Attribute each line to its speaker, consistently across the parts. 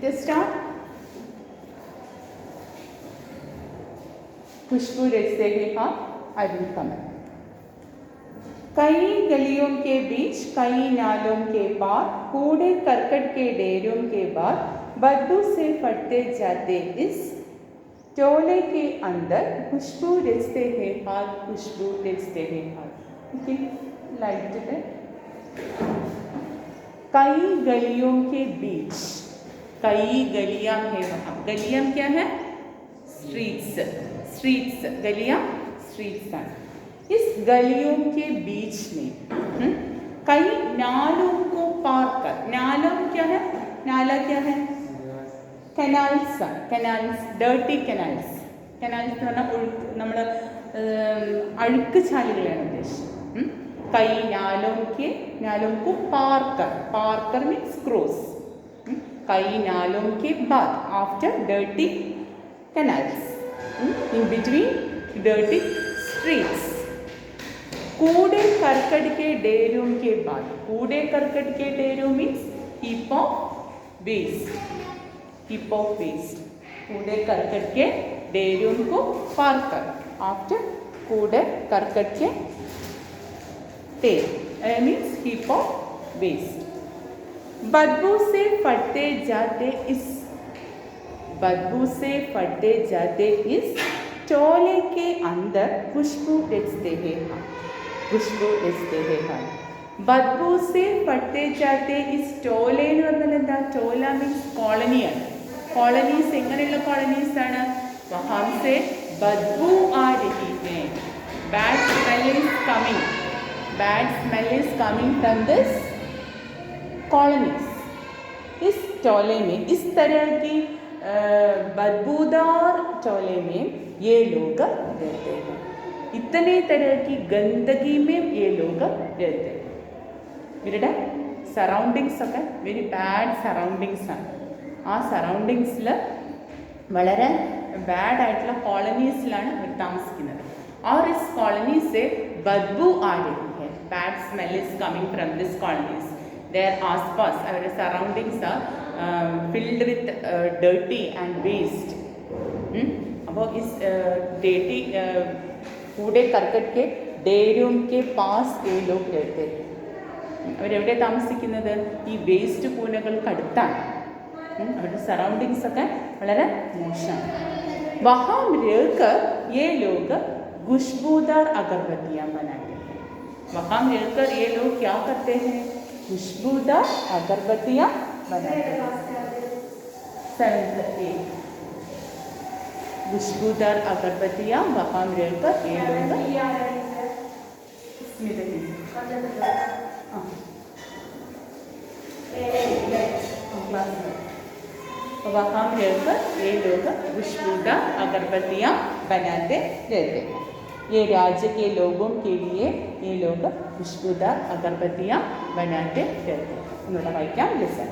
Speaker 1: Just start. खुशबू रचते हैं हाथ, I will comment. कई गलियों के बीच कई नालों के पार कूड़े करकट के ढेरों के बाद बदबू से फटते जाते इस टोले के अंदर खुशबू रचते हैं हाथ, खुशबू रचते हैं हाथ. ओके, लाइट है. कई गलियों के बीच, कई गलियां हैं वहाँ. गलियां क्या है? स्ट्रीट्स. स्ट्रीट्स, गलियां स्ट्रीट्स हैं. इस गलियों के बीच में कई नालों को पार कर. नालों क्या है? नाला क्या है? Canals. Canals, dirty canals. Canals എന്ന് പറഞ്ഞാൽ നമ്മൾ അഴുക്ക് ചാലുകളാണ് ഉദ്ദേശിച്ചത്. കൈ नालों को पार कर. पार means cross. कई नालों के बाद after dirty canals, in between dirty streets. कूड़े करकट के ढेरों के बाद. कूड़े करकट के ढेरों means heap of waste. heap of waste. कूड़े करकट के ढेरों को पार कर. after कूड़े करकट के ढेर means heap of waste. बदबू से फटते जाते इस. बदबू से फटते जाते इस टोले के अंदर खुशबू रचते हैं. खुशबू रचते हैं. बदबू से फटते जाते इस टोले എന്ന് പറഞ്ഞാൽ എന്താ? ടോല മീൻസ് കോളനിയാണ്. കോളനീസ് എങ്ങനെയുള്ള കോളനീസ് ആണ്? വഹാം സെ ബദ്ബൂ ആ രഹി ഹൈ. Bad smell is coming. Bad smell is coming from this colonies. इस टोले में, इस तरह की बदबूदार टोले में ये लोग रहते हैं. इतने तरह की गंदगी में ये लोग रहते हैं. ഇവരുടെ സറൗണ്ടിങ്സ് ഒക്കെ വെരി ബാഡ് സറൗണ്ടിങ്സ് ആണ്. ആ സറൗണ്ടിങ്സിൽ വളരെ ബാഡായിട്ടുള്ള കോളനീസിലാണ് അവർ താമസിക്കുന്നത്. और इस कॉलोनी से बदबू आ रही है. Bad smell is coming from this colonies. Their आसपास, our surroundings are filled with dirty and waste. अब इस dirty कूड़े करकट के ढेरों के पास ये लोग रहते हैं. അവരെവിടെ താമസിക്കുന്നത്? ഈ വേസ്റ്റ് കൂനകൾക്ക് അടുത്താണ്. അവരുടെ സറൗണ്ടിങ്സ് ഒക്കെ വളരെ മോശമാണ്. വഹാം रहकर ये लोग खुशबूदार अगरबत्तियाँ बनाते हैं. वहाँ रहकर ये लोग क्या करते हैं? खुशबूदार अगरबत्तियाँ बनाते हैं. खुशबूदार अगरबत्तियाँ वहाँ रहकर ये लोग वहाँ रहकर ये लोग खुशबूदार अगरबत्तियाँ बनाते रहते हैं. ये राज्य के लोगों के लिए ये लोग खुशबूदार अगरबत्तियाँ बनाते रहते हैं. उन्होंने वाक्य लिसन.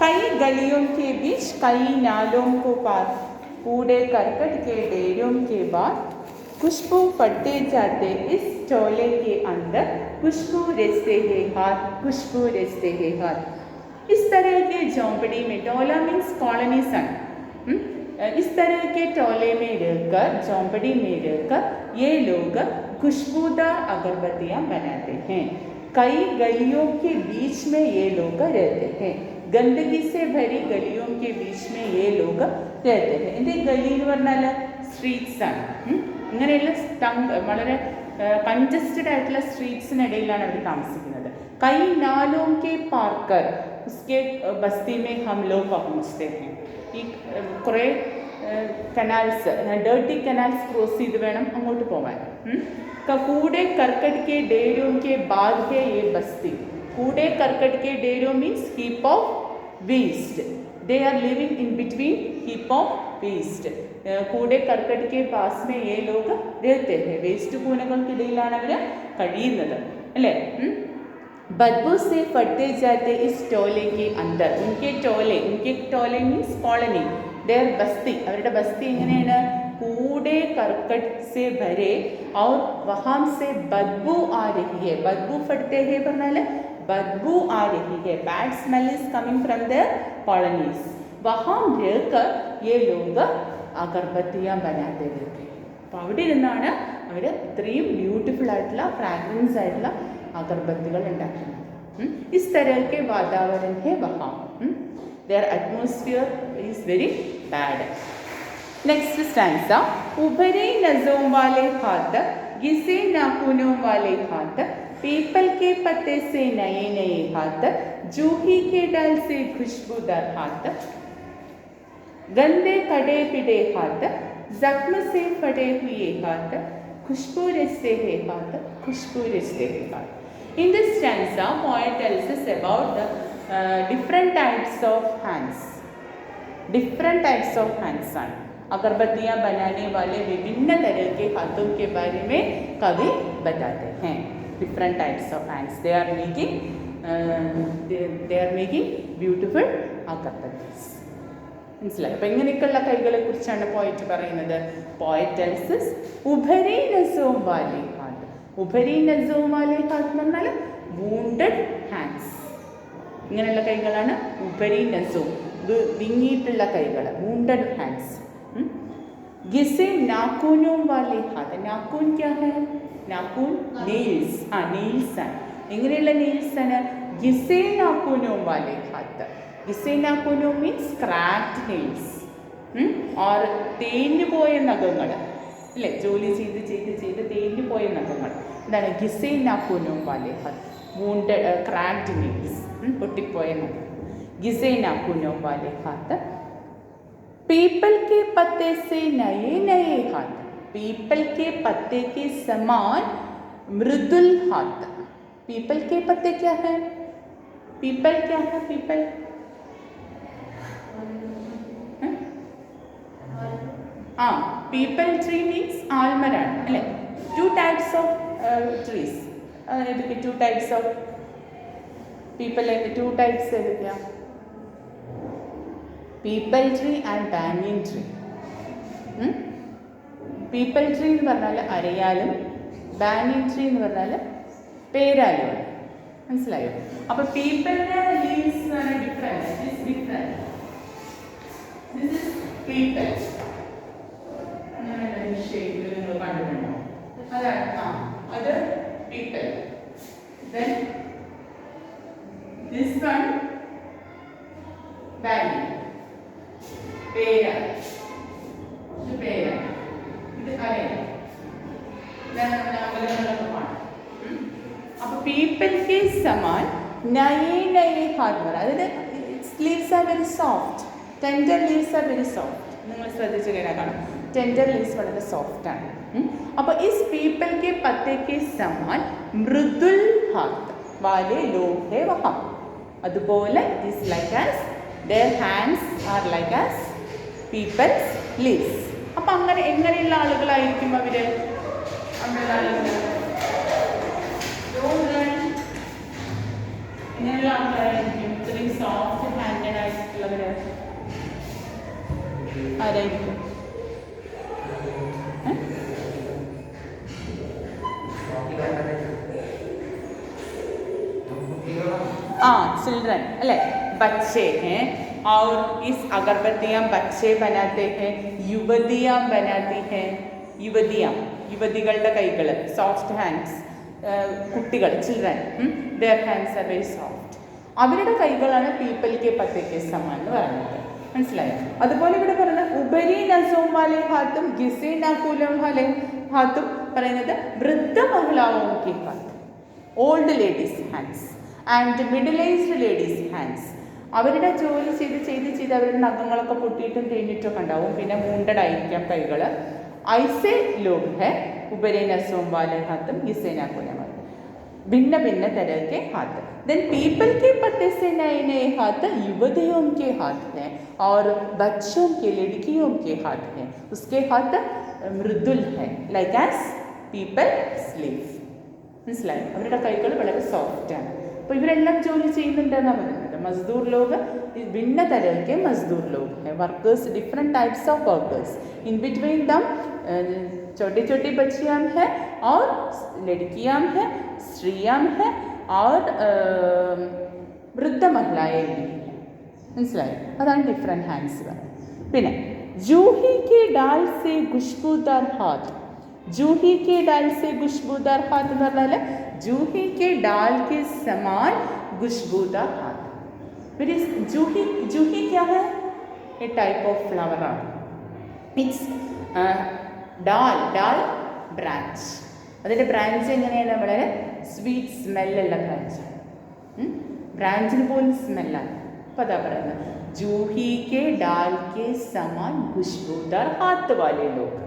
Speaker 1: कई गलियों के बीच कई नालों को पार कूड़े करकट के ढेरों के बाद खुशबू पड़ते जाते इस टोले के अंदर खुशबू रचते हैं हाथ. खुशबू रचते हैं हाथ. इस तरह के झोंपड़ी में, टोला मीन्स कॉलोनीज है. इस तरह के टोले में रहकर, झोंपड़ी में रहकर ये लोग खुशबूदार अगरबत्तियाँ बनाते हैं. कई गलियों के बीच में ये लोग रहते हैं. गंदगी से भरी गलियों के बीच में ये लोग रहते हैं. ഇത് ഗലി എന്ന് പറഞ്ഞാൽ സ്ട്രീറ്റ്സ് ആണ്. ഇങ്ങനെയുള്ള വളരെ കൺജസ്റ്റഡ് ആയിട്ടുള്ള സ്ട്രീറ്റ്സിനിടയിലാണ് അവർ താമസിക്കുന്നത്. കൈ നാലോं के पार कर उसके बस्ती में हम लोग पहुँचते हैं. ഈ കുറേ കനാൽസ്, ഡേർട്ടി കനാൽസ് ക്രോസ് ചെയ്ത് വേണം അങ്ങോട്ട് പോകാൻ. കൂടെ करकट के ढेरों के बाद है ये बस्ती. कूड़े करकट के ढेरों means heap of waste. They are living in between heap of waste. कूड़े करकट के पास में ये लोग रहते हैं. വേസ്റ്റ് കൂനകൾക്കിടയിലാണ് അവർ കഴിയുന്നത് അല്ലേ. बदबू से फटते जाते इस टोले के अंदर. उनके टोले मीन्स कॉलोनी. देयर बस्ती, അവരുടെ ബസ്തി എങ്ങനെയാണ്? कूड़े करकट से भरे और वहाँ से बदबू आ रही है. बदबू फटते हैं പറഞ്ഞാൽ बदबू आ रही है. Bad smell is coming from their colonies. वहाँ रहकर ये लोग अगरबत्तियाँ बनाते रहते हैं. അപ്പോൾ അവിടെ ഇരുന്നാണ് അവർ ഇത്രയും ബ്യൂട്ടിഫുൾ ആയിട്ടുള്ള ഫ്രാഗ്രൻസ് ആയിട്ടുള്ള അഗർബത്തികൾ ഉണ്ടാക്കുന്നത്. इस तरह के वातावरण है वहाँ. Their atmosphere is very bad. Next stanza. उभरे नज़ों वाले हाथ, घिसे नाखूनों वाले हाथ, पीपल के पत्ते से नए नए हाथ, जूही के डल से खुशबूदार हाथ, गंदे कड़े पिड़े हाथ, जख्म से फटे हुए हाथ, खुशबू रिश्ते है हाथ, खुशबू रिश्ते है हाथ. In this stanza, poet tells us about the different types of hands. Different types of hands are. अगरबत्तियाँ बनाने वाले विभिन्न तरह के हाथों के बारे में कवि बताते हैं. Different types of hands. They are making beautiful agarbattis. മനസ്സിലായി? അപ്പം ഇങ്ങനെയൊക്കെയുള്ള കൈകളെ കുറിച്ചാണ് പോയറ്റ് പറയുന്നത്. പോയറ്റ് ടെൽസ് us ഉഭരി നസോം വാലേ ഹാത്ത്. ഉഭരി നസോം വാലേ ഹാത്ത് എന്ന് പറഞ്ഞാൽ വൂണ്ടഡ് ഹാൻഡ്സ്. ഇങ്ങനെയുള്ള കൈകളാണ് ഉഭരി നസോം, വിങ്ങിയിട്ടുള്ള കൈകൾ, വൂണ്ടഡ് ഹാൻഡ്സ്. गिसे नाखूनों वाले हाथ. नाखून क्या है? नाखून नेल्स. हाँ, नेल्स ആണ്. എങ്ങനെയുള്ള നെയിൽസ് ആണ്? गिसे नाखूनों वाले हाथ. गिसे नाखूनों मीൻസ് ക്രാക്ഡ് നെയിൽസ് ഓർ തേഞ്ഞു പോയ നഖങ്ങൾ അല്ലേ? ജോലി ചെയ്ത് ചെയ്ത് ചെയ്ത് തേഞ്ഞു പോയ നഖങ്ങൾ. എന്താണ് गिसे नाखूनों वाले हाथ? വൂണ്ടഡ് ക്രാക്ഡ് നെയിൽസ്, പൊട്ടിപ്പോയ നഖം. गिसे नाखूनों वाले हाथ. पीपल के पत्ते से नए नए हाथ. पीपल के पत्ते के समान मृदुल हाथ. पीपल के पत्ते क्या है? पीपल क्या है? पीपल हाँ, पीपल ट्री मीन्स ആൽമരാണ് അല്ലേ? Two types of trees. ഏതൊക്കെ two types of peepal? Two types ഏതൊക്കെയാണ്? Peepal tree and banyan tree. Peepal tree എന്ന് പറഞ്ഞാൽ അരയാലും ബാനിയൻ ട്രീ എന്ന് പറഞ്ഞാൽ പേരാലുമാണ്. മനസ്സിലായോ? അപ്പോൾ പീപ്പിളിൻ്റെ ലീവ്സ് എന്ന് പറഞ്ഞാൽ ഡിഫറെൻറ്റ്. This is people. ഷേപ്പിൽ നിങ്ങൾ കണ്ടിട്ടുണ്ടോ? അതാണ്. അത് people. Then this one banyan. പേര. ഇത് പേര. ഇത് അരയ. അപ്പോൾ പീപ്പിൾ के समान नए नए हाथ. അതായത് leaves are very soft. Tender leaves are very soft. നിങ്ങൾ ശ്രദ്ധിച്ച് കഴിഞ്ഞാൽ കാണാം, ടെൻഡർ ലീവ്സ് വളരെ സോഫ്റ്റ് ആണ്. അപ്പോൾ ഇസ് പീപ്പിൾ के पत्ते के समान मृदुल हाथ वाले लोग है वहाँ. അതുപോലെ is like as their hands are like as people's leaves. അപ്പം അങ്ങനെ എങ്ങനെയുള്ള ആളുകളായിരിക്കും അവർ? അങ്ങനെയുള്ള ആളുകൾ എങ്ങനെയുള്ള ആൾക്കാരായിരിക്കും? ഇത്രയും സോഫ്റ്റ് ഹാൻഡഡ് ആയിട്ടുള്ളവർ ആരായിരിക്കും? चिल्ड्रन अल्ले बच्चे हैं. और इस अगरबत्तियाँ बच्चे बनाते हैं, युवतियाँ बनाती हैं. युवतिകളുടെ കൈകൾ, സോഫ്റ്റ് ഹാൻഡ്സ്. കുട്ടികൾ, children, their hands are very soft. അവരുടെ കൈകളാണ് പീപ്പിൾ കെ പത്തേ കെ സമാൻ എന്ന് പറയുന്നത്. മനസ്സിലായോ? അതുപോലെ ഇവിടെ പറയുന്നത് ഉപരി നസോം വാലെ ഹാത്തും ഗിസേ നാഖൂനോം വാലെ ഹാത്തും പറയുന്നത് വൃദ്ധ മഹിളാവോം കെ ഹാത്ത്, old ladies hands and middle aged ladies hands. അവരുടെ ജോലി ചെയ്ത് ചെയ്ത് ചെയ്ത് അവരുടെ നഖങ്ങളൊക്കെ പൊട്ടിയിട്ടും തേഞ്ഞിട്ടൊക്കെ ഉണ്ടാവും. പിന്നെ മൂണ്ടഡ് ആയിരിക്കാം കൈകൾ. ഐസേ ലോഗ് ഹെ ഉപരി നസോം വാലെ ഹാത്തും ഗിസേ നാഖൂനോം വാലെ, भिन्न भिन्न तरह के हाथ. देन पीपल के पत्ते से नए नए हाथ युवतियों के हाथ हैं और बच्चों के, लड़कियों के हाथ हैं. उसके हाथ मृदुल है, लाइक एज पीपल स्लीव. മനസ്സിലായി? അവരുടെ കൈകൾ വളരെ സോഫ്റ്റ് ആണ്. അപ്പോൾ ഇവരെല്ലാം ജോലി ചെയ്യുന്നുണ്ടെന്നാണ് പറയുന്നത്. മസ്ദൂർ ലോഗ് भिन्न तरह के मजदूर लोग हैं, workers, different types of workers. In between them छोटी छोटी बच्चियाँ हैं और लड़कियाँ हैं, स्त्रियाँ हैं और वृद्ध महिलाएं भी हैं. മനസ്സിലായി? അതാണ് ഡിഫറെൻറ്റ് ഹാൻഡ്സ്. പിന്നെ ജൂഹി കെ ഡാൽ സെ ഖുഷ്ബൂദാർ ഹാത്ത്. ജൂഹി കെ ഡാൽ സെ ഖുഷ്ബൂദാർ ഹാത്ത് എന്ന് പറഞ്ഞാൽ ജൂഹി കെ ഡാൽ കെ സമാൻ ഖുഷ്ബൂദാർ ഹാത്ത്. फिर जूही जूही क्या है? ये टाइप ऑफ फ्लावर ആണ്. ഇറ്റ്സ് ഡാൽ ബ്രാഞ്ച്. അതിൻ്റെ ബ്രാഞ്ച് എങ്ങനെയാണ്? വളരെ സ്വീറ്റ് സ്മെല്ലുള്ള ബ്രാഞ്ചാണ്. ബ്രാഞ്ചിന് പോലും സ്മെല്ലാണ്. അപ്പോൾ അതാ പറയുന്നത് ജൂഹി കെ ഡാൽ കെ സമാൻ ഖുഷ്ബൂദാർ ഹാത്ത് വാലെ ലോഗ്.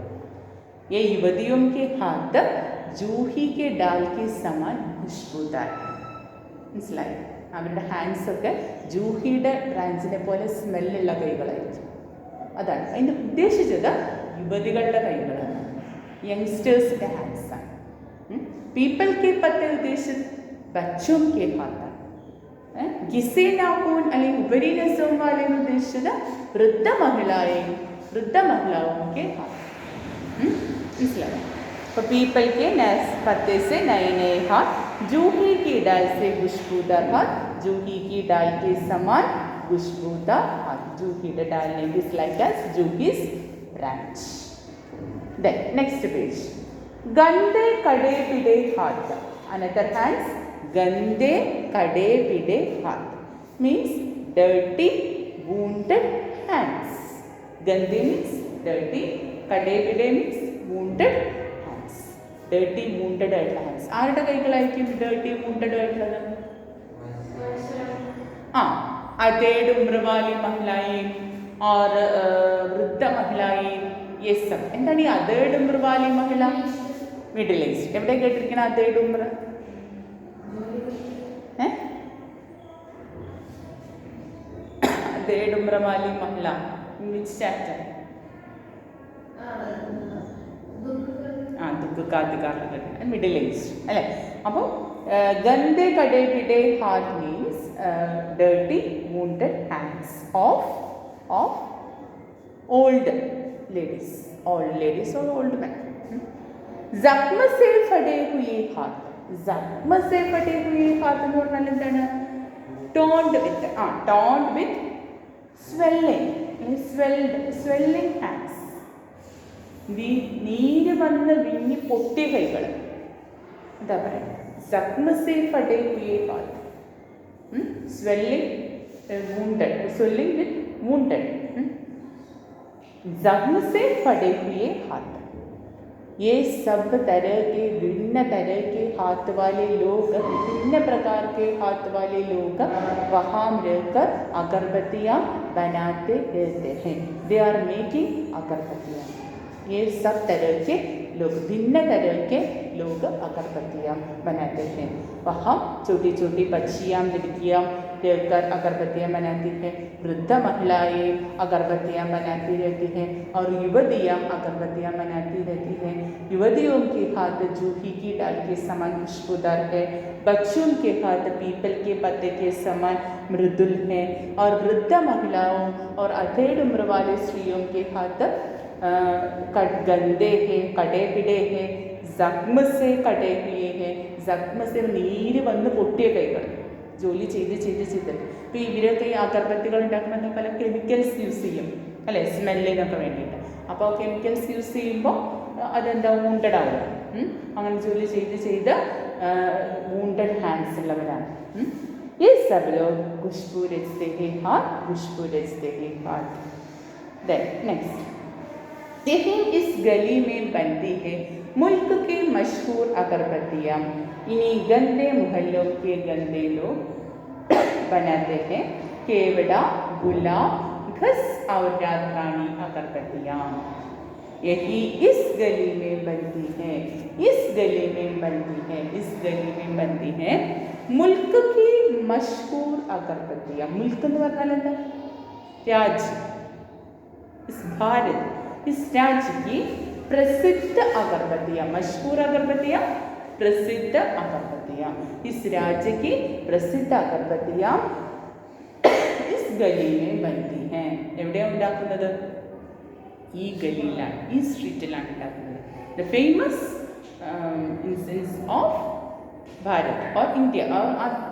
Speaker 1: ये युवतियों के हाथ जूही के डाल के समान ഖുഷ്ബൂദാർ. മനസ്സിലായി? അവരുടെ ഹാൻഡ്സൊക്കെ ജൂഹിയുടെ ബ്രാഞ്ചിനെ പോലെ സ്മെല്ലുള്ള കൈകളായിരിക്കും. അതാണ് അതിൻ്റെ ഉദ്ദേശിച്ചത്. യുവതികളുടെ കൈകളാണ്, യങ്സ്റ്റേഴ്സിൻ്റെ ഹാൻഡ്സാണ്. പീപ്പിൾ കെ പത്തെ ഉദ്ദേശിച്ചത് ബച്ചോം കെ ഹാത്താണ്. ഗിസെ നാക്കൂൻ അല്ലെങ്കിൽ ഉപരി നസവും വാലെന്ന് ഉദ്ദേശിച്ചത് വൃദ്ധ മഹിളാവും കെ ഹാത്ത്. മനസ്സിലായോ? അപ്പോൾ പീപ്പിൾ के पत्ते से नए नए हाथ, जूही की डाल से खुशबूदार हाथ, जूही की डाल के समान खुशबूदार हाथ. जूहीയുടെ डाल name is like as जूही's branch. Then next page. गंदे कड़े पिड़े हाथ. Another hands. गंदे कड़े पिड़े हाथ means dirty, wounded hands. गंदे means dirty, कड़े पिड़े means wounded hands. Dirty wounded ആയിട്ടുള്ള ഹാൻഡ്സ്. ആരുടെ കൈകളായിരിക്കും ഡേർട്ടി വൂണ്ടഡ് ആയിട്ടുള്ളത്? अधेड़ उम्र वाली महिलाएं और वृद्ध महिलाएं, ये सब. എന്താണ് ഈ അധേഡ് ഉമ്ര വാലി മഹിള? Middle age. എവിടെ കേട്ടിരിക്കണം അധേഡ് ഉമ്ര? അധേഡ് ഉമ്ര വാലി മഹിള വിച്ച് ചാപ്റ്റർ? മിഡിൽ ഏജ് അല്ലേ? അപ്പോൾ ഗന്ധേ കടേ പിടേ ഹാർട്ട് means dirty wounded hands of old ladies or old men. जख्म से फटे हुए हाथ. जख्म से फटे हुए हाथ എന്ന് പറഞ്ഞാൽ എന്താണ്? ടോൺഡ് വിത്ത് സ്വെല്ലിംഗ് ഹാൻഡ്സ്. നീര് വന്ന് വിങ്ങി പൊട്ടിയ കൈകൾ. എന്താ പറയുക? जख्म से फटे हुए हाथ. swelling with wounded. जख्म से फटे हुए हाथ. ये सब तरह के विभिन्न तरह के हाथ वाले लोग, विभिन्न प्रकार के हाथ वाले लोग वहाँ रहकर अगरबत्तियाँ बनाते रहते हैं. They are making अगरबत्तियाँ. ये सब तरह के लोग, भिन्न तरह के लोग अगरबत्तियाँ बनाते हैं. वहाँ छोटी छोटी बच्चियाँ, लड़कियाँ रहकर अगरबत्तियाँ बनाती हैं. वृद्ध महिलाएं अगरबत्तियाँ बनाती रहती हैं और युवतियाँ अगरबत्तियाँ बनाती रहती हैं. युवतियों के हाथ जूही की डाल के समान खुशबूदार है. बच्चों के हाथ पीपल के पत्ते के समान मृदुल हैं. और वृद्ध महिलाओं और अधेड़ उम्र वाले स्त्रियों के हाथ गंदे हैं, कड़े पिड़े हैं. जख्म से कटे हुए हैं. जख्म से നീര് വന്ന് പൊട്ടിയ കൈകൾ. ജോലി ചെയ്തിട്ട് ഇപ്പോൾ ഇവരൊക്കെ ഈ അഗർബത്തികൾ ഉണ്ടാക്കുമ്പോൾ പല കെമിക്കൽസ് യൂസ് ചെയ്യും അല്ലേ, സ്മെല്ലിനൊക്കെ വേണ്ടിയിട്ട്. അപ്പോൾ കെമിക്കൽസ് യൂസ് ചെയ്യുമ്പോൾ അതെന്താ വൂണ്ടഡ് ആവും. അങ്ങനെ ജോലി ചെയ്ത് വൂണ്ടഡ് ഹാൻഡ്സ് ഉള്ളവരാണ്. ये सब लोग खुशबू रचते हैं हाथ. Then next. यही इस गली में बनती है मुल्क के मशहूर अगरबत्तियाँ. इन्हीं गंदे मोहल्लों के गंदे लोग बनाते हैं केवड़ा, गुलाब, घस और रातरानी अगरबत्तियाँ. यही इस गली में बनती है मुल्क की मशहूर अगरबत्तियाँ. मुल्क എന്ന് പറഞ്ഞാൽ എന്താ? രാജ്യം. इस राज्य की प्रसिद्ध अगरबत्तियाँ, मशहूर अगरबत्तियाँ, प्रसिद्ध अगरबत्तियाँ. इस राज्य की प्रसिद्ध अगरबत्तियाँ इस गली में बनती हैं. എവിടെയാണ് ഉണ്ടാക്കുന്നത്? ഈ ഗലിയിലാണ്, ഈ സ്ട്രീറ്റിലാണ് ഉണ്ടാക്കുന്നത്. The famous instance of Bharat or India और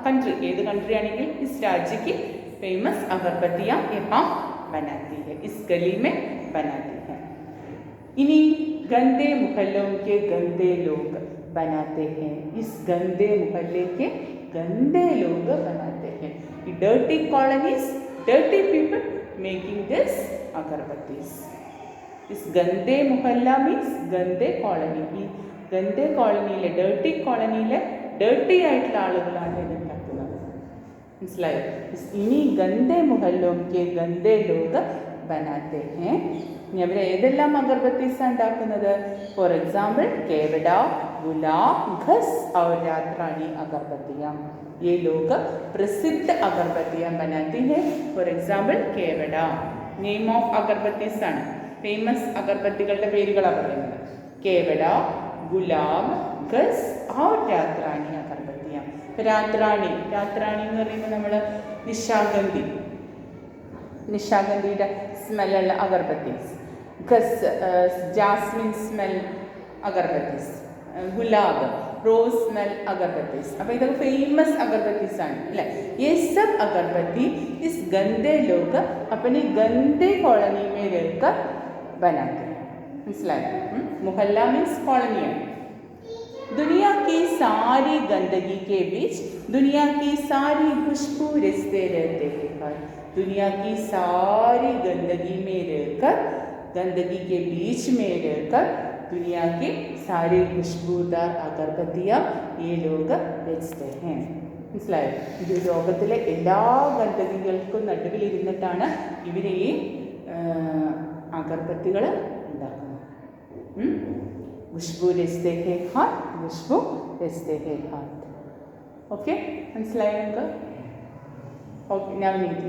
Speaker 1: कंट्री, ഏത് കൺട്രി ആണെങ്കിൽ इस राज्य की फेमस अगरबत्तियाँ यहाँ बनाती है, इस गली में बनाती है। इन्हीं गंदे मोहल्लों के गंदे लोग बनाते हैं, इस गंदे मोहल्ले के गंदे लोग बनाते हैं। Dirty colonies, dirty people making this agarbattis. इस गंदे मोहल्ला मीन्स ഗന്ധേ കോളനി. ഈ ഗന്ധേ കോളനിയിലെ ഡേർട്ടി കോളനിയിലെ ഡേർട്ടി ആയിട്ടുള്ള ആളുകളാണ് ഇത് ഉണ്ടാക്കുന്നത്. മനസ്സിലായോ? ഇനി ഗന്ധേ മുഹല്ലോം കെ ഗന്ധേ ലോഗ് ബനാത്തെ ഹേ. ഇനി അവർ ഏതെല്ലാം അഗർബത്തീസാണ് ഉണ്ടാക്കുന്നത്? ഫോർ എക്സാമ്പിൾ കേവഡ, ഗുലാബ്, ഘസ് और രാത്രാണി അഗർബത്തിയാം. ये लोग प्रसिद्ध अगरबत्तियाँ बनाती हैं. फॉर एग्जाम्पल केवड़, नेम ऑफ अगरबत्तीസ് ആണ്, ഫേമസ് അഗർബത്തികളുടെ പേരുകളാണ് പറയുന്നത്. കേവട, ഗുലാബ്, ഗസ് और രാത്രാണി അഗർബത്തിയാം. രാത്രാണി, രാത്രാണി എന്ന് പറയുമ്പോൾ നമ്മൾ നിശാഗന്ധിയുടെ സ്മെല്ലുള്ള അഗർബത്തീസ്. Guess jasmine smell agarbattis. ഗുലാബ് रोज स्मेल अगरबत्तीस. അപ്പോൾ ഇതൊക്കെ ഫേമസ് അഗർബത്തീസ് ആണ് അല്ലേ? ये सब अगरबत्ती इस गंदे लोग अपनी गंदे कॉलोनी में रहकर बनाते हैं. മനസ്സിലായോ? मोहल्ला मीन्स कॉलोनी है. दुनिया की सारी गंदगी के बीच दुनिया की सारी खुशबू रिश्ते रहते हैं. दुनिया की सारी गंदगी में रहकर, गंदगी के बीच में रहकर दुनिया की सारी खुशबूदार अगरबत्तियाँ ये लोग बेचते हैं. മനസ്സിലായോ? ഇത് ലോകത്തിലെ എല്ലാ ഗന്ധകികൾക്കും നടുവിലിരുന്നിട്ടാണ് ഇവർ ഈ അഗർബത്തികൾ ഉണ്ടാക്കുന്നത്. ഖുശ്ബു രസ്തേ ഹേ ഹാത്ത്, ഖുശ്ബു രസ്തേ ഹേ ഹാത്ത്. ഓക്കെ, മനസ്സിലായോ നിങ്ങൾക്ക്? ഓക്കെ, ഞാൻ നീതി